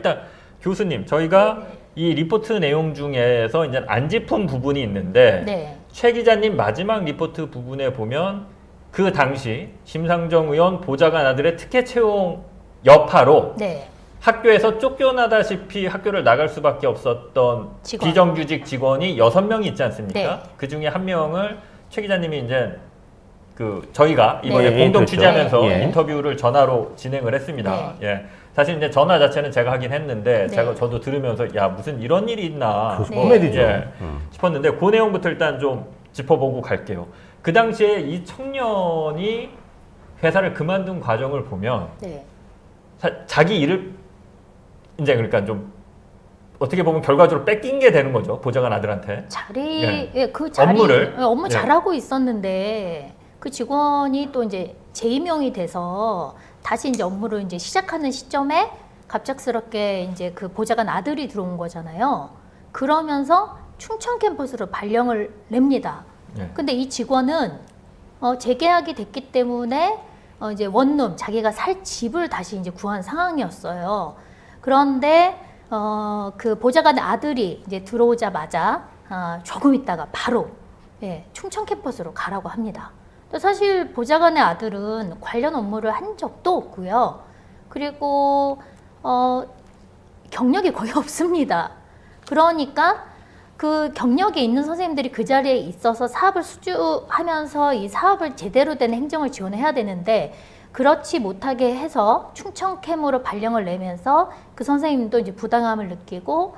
일단 교수님, 저희가 이 리포트 내용 중에서 이제 안 짚은 부분이 있는데 네. 최 기자님 마지막 리포트 부분에 보면 그 당시 심상정 의원 보좌관 아들의 특혜 채용 여파로 네. 학교에서 쫓겨나다시피 학교를 나갈 수밖에 없었던 직원. 비정규직 직원이 6명이 있지 않습니까? 네. 그 중에 한 명을 최 기자님이 이제 저희가 이번에 네, 공동 그렇죠. 취재하면서 예. 인터뷰를 전화로 진행을 했습니다. 예. 사실 이제 전화 자체는 제가 하긴 했는데 네. 저도 들으면서 야 무슨 이런 일이 있나 그 네. 코미디죠. 예, 싶었는데 그 내용부터 일단 좀 짚어보고 갈게요. 그 당시에 이 청년이 회사를 그만둔 과정을 보면 네. 자기 일을 이제 그러니까 좀 어떻게 보면 결과적으로 뺏긴 게 되는 거죠. 보좌관 아들한테. 그 자리 업무를. 업무 예. 잘하고 있었는데 그 직원이 또 이제 재임용이 돼서 다시 이제 업무를 이제 시작하는 시점에 갑작스럽게 이제 그 보좌관 아들이 들어온 거잖아요. 그러면서 충청 캠퍼스로 발령을 냅니다. 예. 근데 이 직원은 재계약이 됐기 때문에 이제 원룸 자기가 살 집을 다시 이제 구한 상황이었어요. 그런데 그 보좌관의 아들이 이제 들어오자마자 조금 있다가 바로 충청 캠퍼스로 가라고 합니다. 사실 보좌관의 아들은 관련 업무를 한 적도 없고요. 그리고 경력이 거의 없습니다. 그러니까 그 경력에 있는 선생님들이 그 자리에 있어서 사업을 수주하면서 이 사업을 제대로 된 행정을 지원해야 되는데 그렇지 못하게 해서 충청캠으로 발령을 내면서 그 선생님도 이제 부당함을 느끼고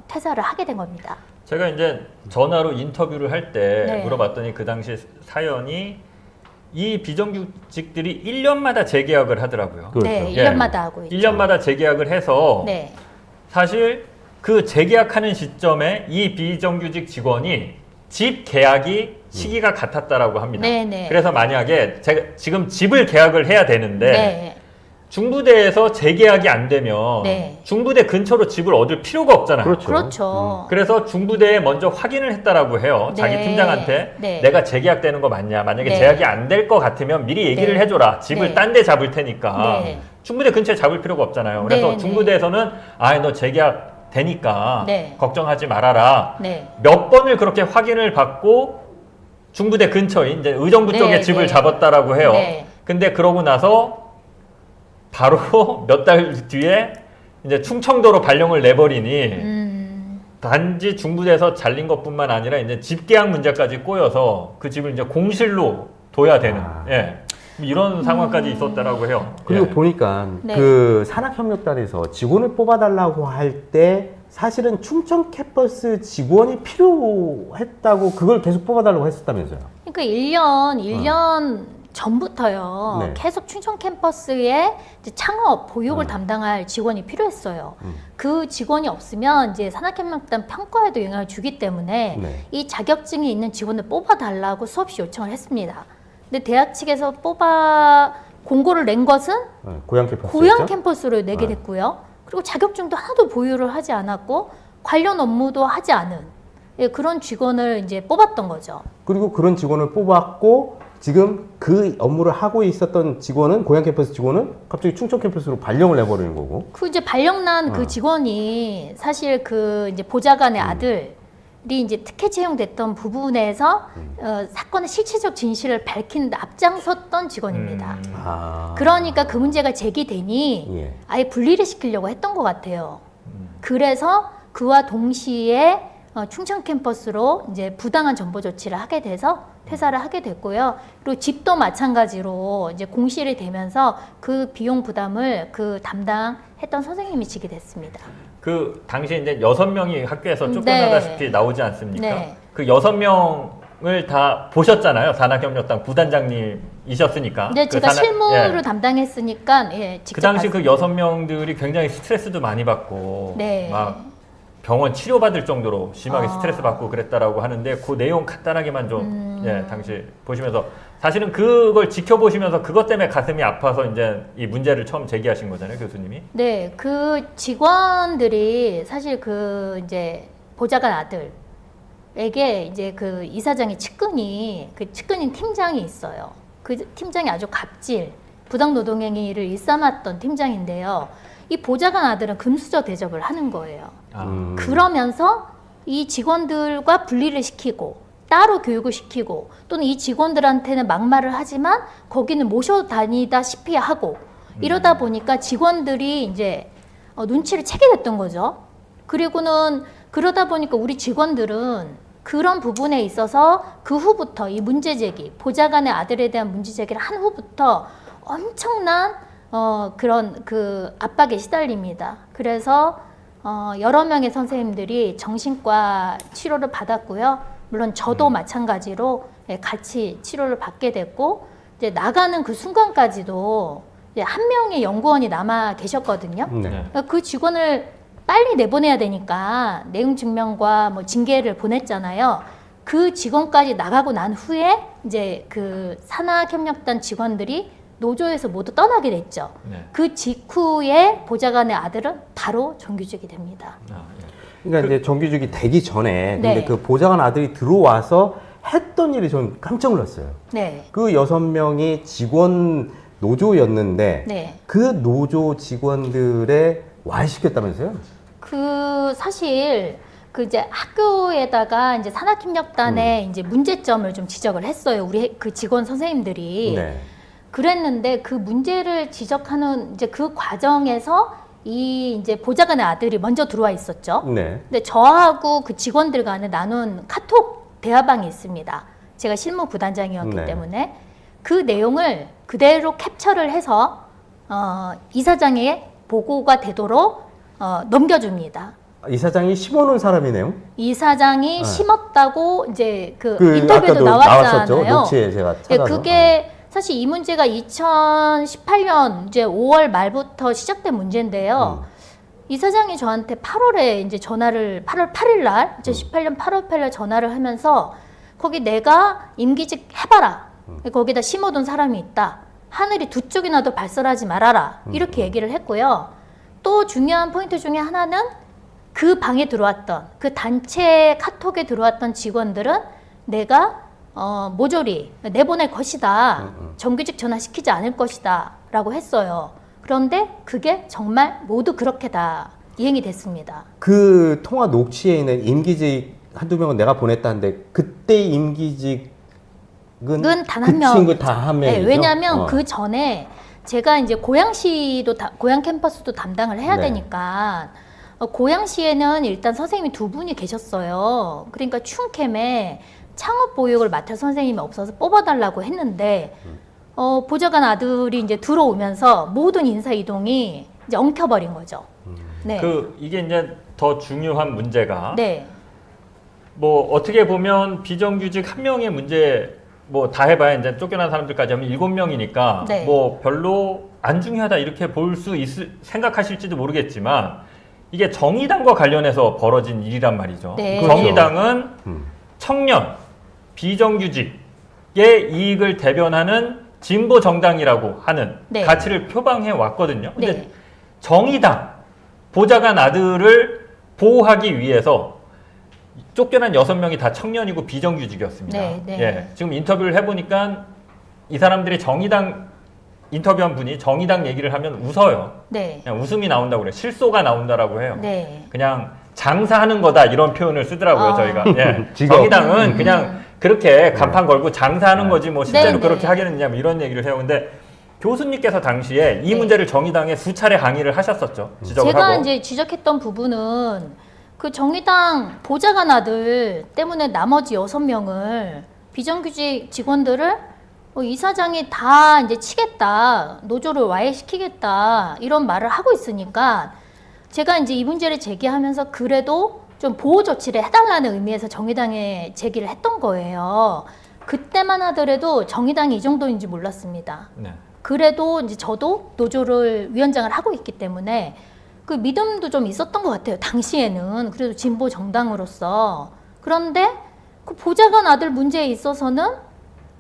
퇴사를 하게 된 겁니다. 제가 이제 전화로 인터뷰를 할 때 네. 물어봤더니 그 당시 사연이 이 비정규직들이 1년마다 재계약을 하더라고요. 그렇죠. 네, 예. 1년마다 하고 있죠. 1년마다 재계약을 해서 네, 사실 그 재계약하는 시점에 이 비정규직 직원이 집 계약이 시기가 같았다라고 합니다. 네, 네. 그래서 만약에 제가 지금 집을 계약을 해야 되는데 네, 중부대에서 재계약이 안 되면 네. 중부대 근처로 집을 얻을 필요가 없잖아요. 그렇죠. 그렇죠. 그래서 중부대에 먼저 확인을 했다라고 해요. 자기 네. 팀장한테 네. 내가 재계약되는 거 맞냐. 만약에 네. 재계약이 안 될 것 같으면 미리 얘기를 네. 해줘라. 집을 네. 딴 데 잡을 테니까. 네. 중부대 근처에 잡을 필요가 없잖아요. 그래서 네, 중부대에서는 너 재계약 되니까 네. 걱정하지 말아라. 네. 몇 번을 그렇게 확인을 받고 중부대 근처에 이제 의정부 네, 쪽에 집을 네. 잡았다라고 해요. 네. 근데 그러고 나서 바로 몇 달 뒤에 이제 충청도로 발령을 내버리니 단지 중부대에서 잘린 것뿐만 아니라 이제 집 계약 문제까지 꼬여서 그 집을 이제 공실로 둬야 되는 이런 상황까지 있었다라고 해요. 그리고 예. 보니까 네. 그 산학협력단에서 직원을 뽑아달라고 할 때 사실은 충청 캠퍼스 직원이 필요했다고 그걸 계속 뽑아달라고 했었다면서요. 그러니까 1년 전부터요. 네. 계속 충청 캠퍼스에 이제 창업, 보육을 담당할 직원이 필요했어요. 그 직원이 없으면 이제 산학협력단 평가에도 영향을 주기 때문에 네. 이 자격증이 있는 직원을 뽑아달라고 수없이 요청을 했습니다. 근데 대학 측에서 공고를 낸 것은 고향 캠퍼스. 고향 캠퍼스로 내게 네. 됐고요. 그리고 자격증도 하나도 보유를 하지 않았고 관련 업무도 하지 않은 그런 직원을 이제 뽑았던 거죠. 그리고 그런 직원을 뽑았고 지금 그 업무를 하고 있었던 직원은 고향 캠퍼스 직원은 갑자기 충청 캠퍼스로 발령을 내버리는 거고. 그 이제 발령난 그 직원이 사실 그 이제 보좌관의 아들이 이제 특혜 채용됐던 부분에서 사건의 실체적 진실을 밝히는 데 앞장섰던 직원입니다. 그러니까 그 문제가 제기되니 예. 아예 분리를 시키려고 했던 것 같아요. 그래서 그와 동시에 충청 캠퍼스로 이제 부당한 전보 조치를 하게 돼서 퇴사를 하게 됐고요. 그리고 집도 마찬가지로 이제 공실이 되면서 그 비용 부담을 그 담당했던 선생님이 지게 됐습니다. 그 당시에 이제 6명이 학교에서 쫓겨나다시피 나오지 않습니까? 네. 그 6명을 다 보셨잖아요. 산학협력단 부단장님이셨으니까. 근데 그 제가 실무를 예. 담당했으니까 직접 그 당시 그 봤습니다. 6명들이 굉장히 스트레스도 많이 받고 네. 막 병원 치료받을 정도로 심하게 아. 스트레스 받고 그랬다라고 하는데 그 내용 간단하게만 좀 당시 보시면서 사실은 그걸 지켜보시면서 그것 때문에 가슴이 아파서 이제 이 문제를 처음 제기하신 거잖아요, 교수님이. 네, 그 직원들이 사실 그 이제 보좌관 아들에게 이제 그 이사장의 측근이 그 측근인 팀장이 있어요. 그 팀장이 아주 갑질, 부당 노동행위를 일삼았던 팀장인데요. 이 보좌관 아들은 금수저 대접을 하는 거예요. 아. 그러면서 이 직원들과 분리를 시키고 따로 교육을 시키고 또는 이 직원들한테는 막말을 하지만 거기는 모셔 다니다시피 하고 이러다 보니까 직원들이 이제 눈치를 채게 됐던 거죠. 그리고는 그러다 보니까 우리 직원들은 그런 부분에 있어서 그 후부터 이 문제 제기, 보좌관의 아들에 대한 문제 제기를 한 후부터 엄청난 그런 그 압박에 시달립니다. 그래서 여러 명의 선생님들이 정신과 치료를 받았고요. 물론 저도 마찬가지로 같이 치료를 받게 됐고 이제 나가는 그 순간까지도 이제 한 명의 연구원이 남아 계셨거든요. 네. 그러니까 그 직원을 빨리 내보내야 되니까 내용 증명과 뭐 징계를 보냈잖아요. 그 직원까지 나가고 난 후에 이제 그 산학협력단 직원들이 노조에서 모두 떠나게 됐죠. 네. 그 직후에 보좌관의 아들은 바로 정규직이 됩니다. 아, 예. 그러니까 이제 정규직이 되기 전에 근데 네. 그 보좌관 아들이 들어와서 했던 일이 전 깜짝 놀랐어요. 네. 그 6명이 직원 노조였는데 네. 그 노조 직원들의 와해시켰다면서요? 그 사실 그 이제 학교에다가 이제 산학협력단의 이제 문제점을 좀 지적을 했어요. 우리 그 직원 선생님들이. 네. 그랬는데 그 문제를 지적하는 이제 그 과정에서 이 이제 보좌관의 아들이 먼저 들어와 있었죠. 네. 근데 저하고 그 직원들 간에 나눈 카톡 대화방이 있습니다. 제가 실무 부단장이었기 네. 때문에 그 내용을 그대로 캡처를 해서 이사장에 보고가 되도록 넘겨줍니다. 이사장이 심어놓은 사람이네요. 이사장이 네. 심었다고 이제 그 그 인터뷰에도 아까도 나왔잖아요. 나왔었죠. 녹취에 제가 예, 찾아서. 그게 사실 이 문제가 2018년 이제 5월 말부터 시작된 문제인데요. 이사장이 저한테 8월에 이제 전화를 8월 8일 날 2018년 8월 8일 날 전화를 하면서 거기 내가 임기직 해봐라. 거기다 심어둔 사람이 있다. 하늘이 두 쪽이나 더 발설하지 말아라. 이렇게 얘기를 했고요. 또 중요한 포인트 중에 하나는 그 방에 들어왔던 그 단체 카톡에 들어왔던 직원들은 내가 모조리 내보낼 것이다. 정규직 전환시키지 않을 것이다. 라고 했어요. 그런데 그게 정말 모두 그렇게 다 이행이 됐습니다. 그 통화 녹취에 있는 임기직 한두 명은 내가 보냈다는데 그때 임기직은 단 한 명. 그 친구 다 한 명이죠. 네, 왜냐하면 그 전에 제가 이제 고양시도 고양 캠퍼스도 담당을 해야 네. 되니까 고양시에는 일단 선생님이 두 분이 계셨어요. 그러니까 충캠에 창업 보육을 맡을 선생님이 없어서 뽑아달라고 했는데 보좌관 아들이 이제 들어오면서 모든 인사 이동이 이제 엉켜버린 거죠. 네. 이게 이제 더 중요한 문제가 네. 뭐 어떻게 보면 비정규직 한 명의 문제 뭐 다 해봐야 이제 쫓겨난 사람들까지 하면 7명이니까 네. 뭐 별로 안 중요하다 이렇게 볼 수 생각하실지도 모르겠지만 이게 정의당과 관련해서 벌어진 일이란 말이죠. 네. 정의당은 청년, 비정규직의 이익을 대변하는 진보 정당이라고 하는 네. 가치를 표방해 왔거든요. 근데 네. 정의당 보좌관 아들을 보호하기 위해서 쫓겨난 6명이 다 청년이고 비정규직이었습니다. 네, 네. 예, 지금 인터뷰를 해보니까 이 사람들이 정의당 인터뷰한 분이 정의당 얘기를 하면 웃어요. 네. 그냥 웃음이 나온다고 그래요. 실소가 나온다라고 해요. 네. 그냥 장사하는 거다 이런 표현을 쓰더라고요. 아. 저희가. 예. 직업. 정의당은 그냥 그렇게 간판 걸고 장사하는 네. 거지 뭐 실제로 네, 그렇게 네. 하겠느냐 뭐 이런 얘기를 해요. 근데 교수님께서 당시에 이 네. 문제를 정의당에 수차례 항의를 하셨었죠. 지적을 제가 하고. 이제 지적했던 부분은 그 정의당 보좌관 아들 때문에 나머지 6명을 비정규직 직원들을 이사장이 다 이제 치겠다, 노조를 와해시키겠다 이런 말을 하고 있으니까 제가 이제 이 문제를 제기하면서 그래도 좀 보호 조치를 해달라는 의미에서 정의당에 제기를 했던 거예요. 그때만 하더라도 정의당이 이 정도인지 몰랐습니다. 네. 그래도 이제 저도 노조를 위원장을 하고 있기 때문에 그 믿음도 좀 있었던 것 같아요. 당시에는 그래도 진보 정당으로서. 그런데 그 보좌관 아들 문제에 있어서는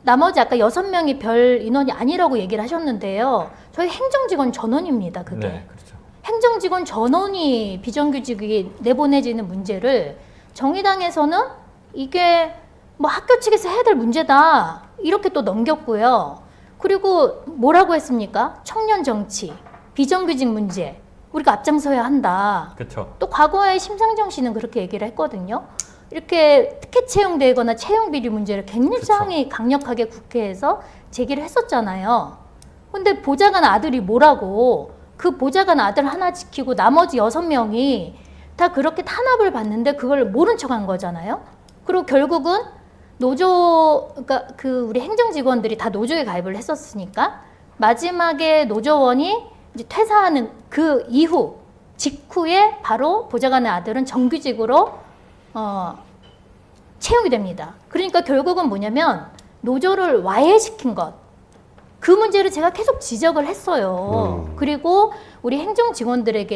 나머지 아까 6명이 별 인원이 아니라고 얘기를 하셨는데요. 저희 행정직원 전원입니다. 그게. 네, 그렇죠. 행정직원 전원이 비정규직이 내보내지는 문제를 정의당에서는 이게 뭐 학교 측에서 해야 될 문제다. 이렇게 또 넘겼고요. 그리고 뭐라고 했습니까? 청년 정치, 비정규직 문제. 우리가 앞장서야 한다. 그렇죠. 또 과거에 심상정 씨는 그렇게 얘기를 했거든요. 이렇게 특혜 채용되거나 채용 비리 문제를 굉장히 강력하게 국회에서 제기를 했었잖아요. 근데 보좌관 아들이 뭐라고 그 보좌관 아들 하나 지키고 나머지 6명이 다 그렇게 탄압을 받는데 그걸 모른 척한 거잖아요. 그리고 결국은 노조, 그러니까 그 우리 행정직원들이 다 노조에 가입을 했었으니까 마지막에 노조원이 이제 퇴사하는 그 이후 직후에 바로 보좌관의 아들은 정규직으로 채용이 됩니다. 그러니까 결국은 뭐냐면 노조를 와해시킨 것. 그 문제를 제가 계속 지적을 했어요. 그리고 우리 행정직원들이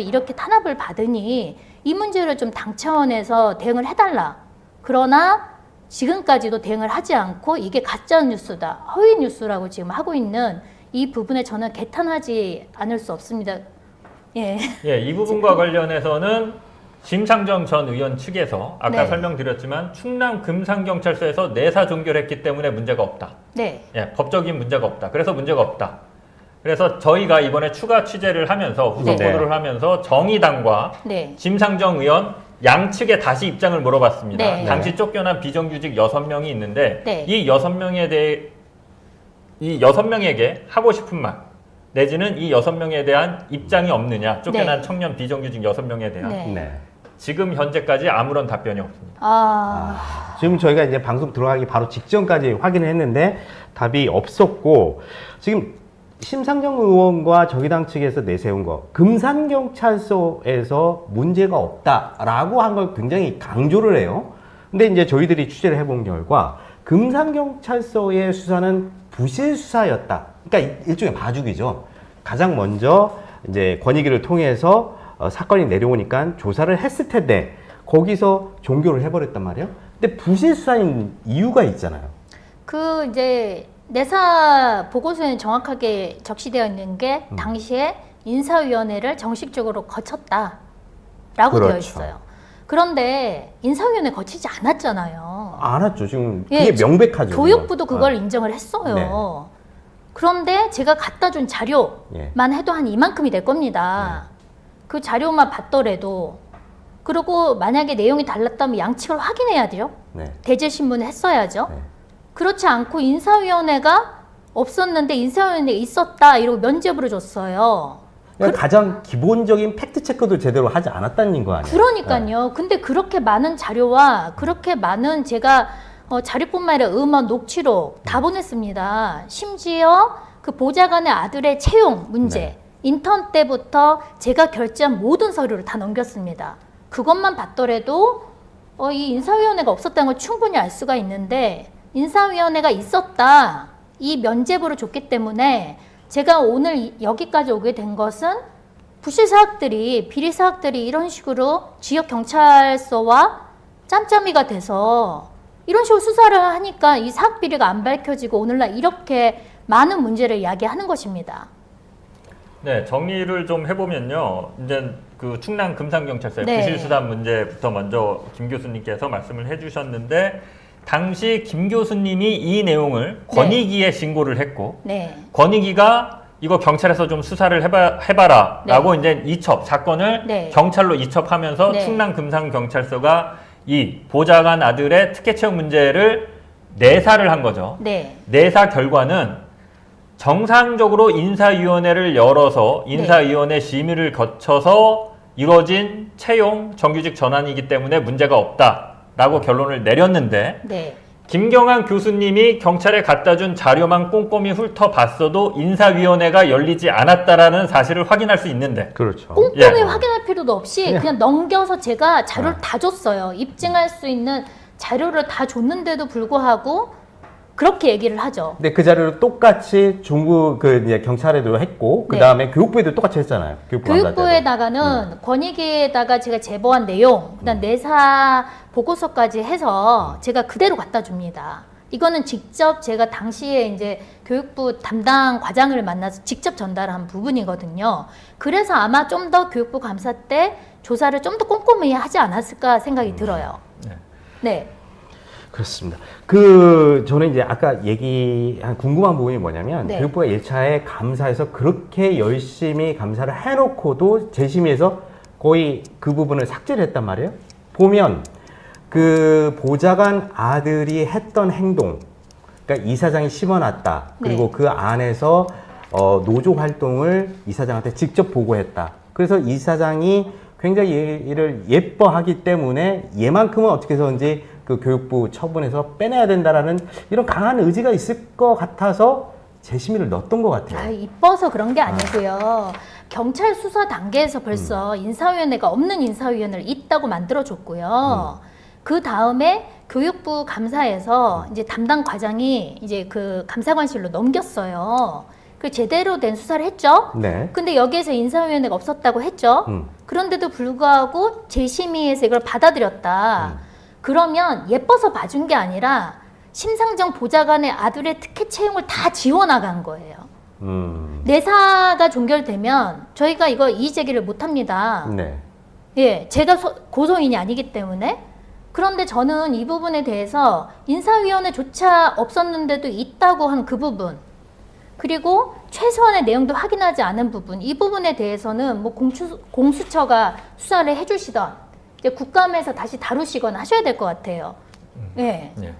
이렇게 탄압을 받으니 이 문제를 좀 당 차원에서 대응을 해달라. 그러나 지금까지도 대응을 하지 않고 이게 가짜 뉴스다, 허위 뉴스라고 지금 하고 있는 이 부분에 저는 개탄하지 않을 수 없습니다. 예. 예, 이 부분과 관련해서는 심상정 전 의원 측에서 아까 네. 설명드렸지만 충남 금산경찰서에서 내사 종결했기 때문에 문제가 없다. 네. 예, 법적인 문제가 없다. 그래서 문제가 없다. 그래서 저희가 이번에 추가 취재를 하면서 후속 네. 보도를 하면서 정의당과 네. 심상정 의원 양측에 다시 입장을 물어봤습니다. 네. 당시 쫓겨난 비정규직 6명이 있는데 네. 이 6명에게 하고 싶은 말 내지는 이 6명에 대한 입장이 없느냐, 쫓겨난 네. 청년 비정규직 6명에 대한 네. 네. 지금 현재까지 아무런 답변이 없습니다. 지금 저희가 이제 방송 들어가기 바로 직전까지 확인을 했는데 답이 없었고, 지금 심상정 의원과 정의당 측에서 내세운 거 금산경찰서에서 문제가 없다라고 한 걸 굉장히 강조를 해요. 근데 이제 저희들이 취재를 해본 결과 금산경찰서의 수사는 부실 수사였다. 그러니까 일종의 봐주기죠. 가장 먼저 이제 권익위를 통해서 사건이 내려오니까 조사를 했을 텐데 거기서 종결을 해버렸단 말이에요. 근데 부실 수사인 이유가 있잖아요. 그 이제 내사 보고서에 정확하게 적시되어 있는 게 당시에 인사위원회를 정식적으로 거쳤다라고 그렇죠. 되어 있어요. 그런데 인사위원회 거치지 않았잖아요. 안 왔죠. 지금 예, 그게 명백하죠. 교육부도 지금. 그걸 인정을 했어요. 네. 그런데 제가 갖다 준 자료만 예. 해도 한 이만큼이 될 겁니다. 그 자료만 봤더라도, 그리고 만약에 내용이 달랐다면 양측을 확인해야 돼요. 네. 대질 신문을 했어야죠. 네. 그렇지 않고 인사위원회가 없었는데 인사위원회가 있었다 이러고 면죄부를 줬어요. 그러니까 가장 기본적인 팩트 체크도 제대로 하지 않았다는 거 아니에요? 그러니까요. 근데 그렇게 많은 자료와 그렇게 많은 제가 자료뿐만 아니라 음원, 녹취록 다 보냈습니다. 심지어 그 보좌관의 아들의 채용 문제, 네. 인턴 때부터 제가 결제한 모든 서류를 다 넘겼습니다. 그것만 봤더라도 이 인사위원회가 없었다는 걸 충분히 알 수가 있는데, 인사위원회가 있었다, 이 면죄부를 줬기 때문에 제가 오늘 여기까지 오게 된 것은 부실 사학들이, 비리 사학들이 이런 식으로 지역 경찰서와 짬짬이가 돼서 이런 식으로 수사를 하니까 이 사학 비리가 안 밝혀지고 오늘날 이렇게 많은 문제를 이야기하는 것입니다. 네, 정리를 좀 해보면요. 이제 그 충남 금산경찰서의 네. 부실수단 문제부터 먼저 김 교수님께서 말씀을 해주셨는데, 당시 김 교수님이 이 내용을 권익위에 신고를 했고, 네. 권익위가 이거 경찰에서 좀 수사를 해봐라 라고 이제 이첩, 사건을 네. 경찰로 이첩하면서 네. 충남 금산경찰서가 이 보좌관 아들의 특혜 채용 문제를 내사를 한 거죠. 네. 내사 결과는 정상적으로 인사위원회를 열어서 인사위원회 심의를 거쳐서 이루어진 채용 정규직 전환이기 때문에 문제가 없다라고 결론을 내렸는데, 네. 김경환 교수님이 경찰에 갖다 준 자료만 꼼꼼히 훑어봤어도 인사위원회가 열리지 않았다라는 사실을 확인할 수 있는데, 그렇죠. 꼼꼼히 예. 확인할 필요도 없이 그냥 넘겨서 제가 자료를 다 줬어요. 입증할 수 있는 자료를 다 줬는데도 불구하고 그렇게 얘기를 하죠. 근데 그 자료를 똑같이 중부 이제 경찰에도 했고, 그 다음에 교육부에도 똑같이 했잖아요. 교육부에다가는 권익위에다가 제가 제보한 내용, 그다음 내사 보고서까지 해서 제가 그대로 갖다 줍니다. 이거는 직접 제가 당시에 이제 교육부 담당 과장을 만나서 직접 전달한 부분이거든요. 그래서 아마 좀 더 교육부 감사 때 조사를 좀 더 꼼꼼히 하지 않았을까 생각이 들어요. 네. 네. 그렇습니다. 저는 이제 아까 얘기한 궁금한 부분이 뭐냐면, 네. 교육부가 1차에 감사해서 그렇게 열심히 감사를 해놓고도 재심의에서 거의 그 부분을 삭제를 했단 말이에요. 보면, 그 보좌관 아들이 했던 행동, 그러니까 이사장이 심어놨다. 그리고 네. 그 안에서 노조 활동을 이사장한테 직접 보고했다. 그래서 이사장이 굉장히 얘를 예뻐하기 때문에 얘만큼은 어떻게 해서든지 그 교육부 처분에서 빼내야 된다라는 이런 강한 의지가 있을 것 같아서 재심의를 넣었던 것 같아요. 이뻐서 그런 게 아니고요. 경찰 수사 단계에서 벌써 인사위원회가 없는 인사위원회를 있다고 만들어줬고요. 그 다음에 교육부 감사에서 이제 담당 과장이 이제 그 감사관실로 넘겼어요. 그 제대로 된 수사를 했죠. 네. 근데 여기에서 인사위원회가 없었다고 했죠. 그런데도 불구하고 재심의에서 이걸 받아들였다. 그러면 예뻐서 봐준 게 아니라 심상정 보좌관의 아들의 특혜 채용을 다 지워나간 거예요. 내사가 종결되면 저희가 이거 이의제기를 못합니다. 네. 예, 제가 고소인이 아니기 때문에. 그런데 저는 이 부분에 대해서 인사위원회조차 없었는데도 있다고 한 그 부분, 그리고 최소한의 내용도 확인하지 않은 부분, 이 부분에 대해서는 뭐 공수처가 수사를 해주시던 이제 국감에서 다시 다루시거나 하셔야 될 것 같아요. 예. 예.